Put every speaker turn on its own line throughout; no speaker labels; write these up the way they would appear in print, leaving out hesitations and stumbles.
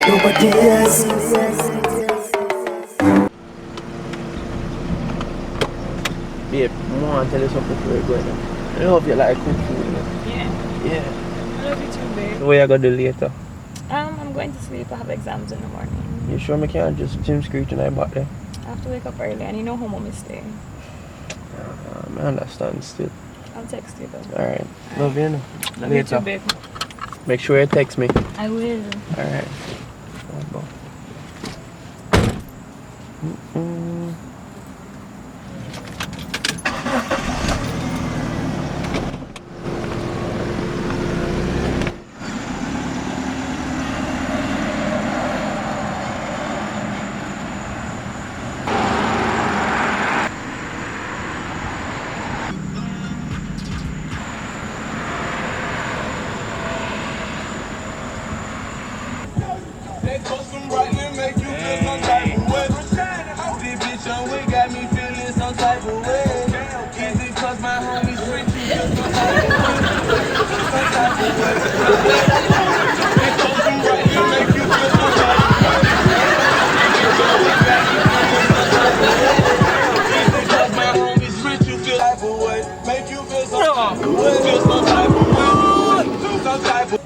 Nobody else.
Babe, I want to tell you something before you go in. I hope you like cook food.
Yeah.
Yeah.
I love you too, babe.
What you gonna do later?
I'm going to sleep. I have exams in the morning.
You sure me can't just gym screech tonight back there?
I have to wake up early and you know how mom is staying.
I understand still.
I'll text you though.
Alright. Love you, know.
Love
Later.
you too, babe.
Make sure you text me.
I will.
Alright.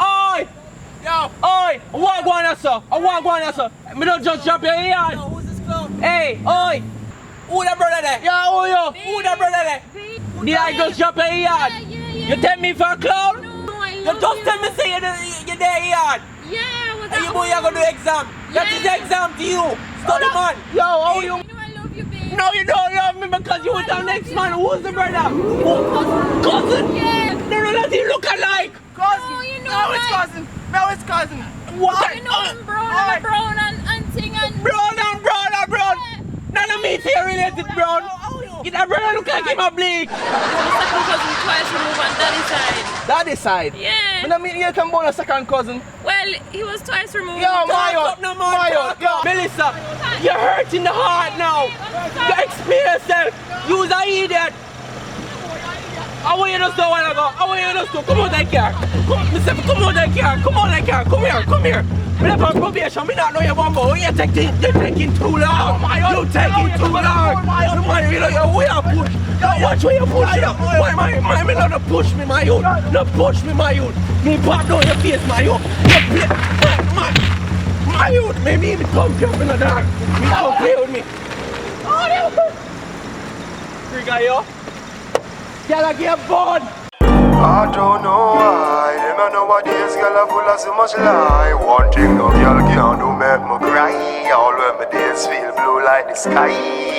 Oi! Yo! Oi! What going on, sir? What going on, sir? Me don't just jump your yard.
Yo, who's this clown?
Hey, oi!
Who that brother there?
Yo, who you?
Who that brother there?
Did I just jump your yard? You take me for a clown?
No, I
You
love
just tell me say you're there yard.
Yeah, what's
Hey, you boy, you gonna do exam. That is the exam to you. Study man.
Yo, how you?
You know I love you, babe.
No, you don't love me because you with the next man. Who's the brother? Cousin?
Yeah.
No, that you look alike.
Cousin.
No, you know
No, it's
like-
cousin. No, it's cousin.
What?
You know I'm brown and thing and...
Brown. None of me here related, brown. Get that brother look like him a bleak.
second cousin twice removed on daddy's side.
Daddy side.
Yeah.
I don't mean you can born a second cousin.
Well, he was twice removed.
Yo,
Talk
Mayo,
up, no more talk
yo,
up.
Melissa, you're hurting the heart now. You explain yourself. You's an idiot. I want you to do what I go. I want you to do. Come on, that car. Come on, that car. Come here. Me not on probation. Me not know your bumbo. You're taking too long. You're taking too long. You know your way of push. Watch where you push. My me not push me, my youth. Not push me, my youth. Me pop down your face, my youth. My youth, maybe me come here in the dark. Me don't play with me. Free guy, yo. Y'all get bored.
I don't know why. Them nowadays girl are full of so much lie. One thing no girl can't do make me cry. All when my days feel blue like the sky.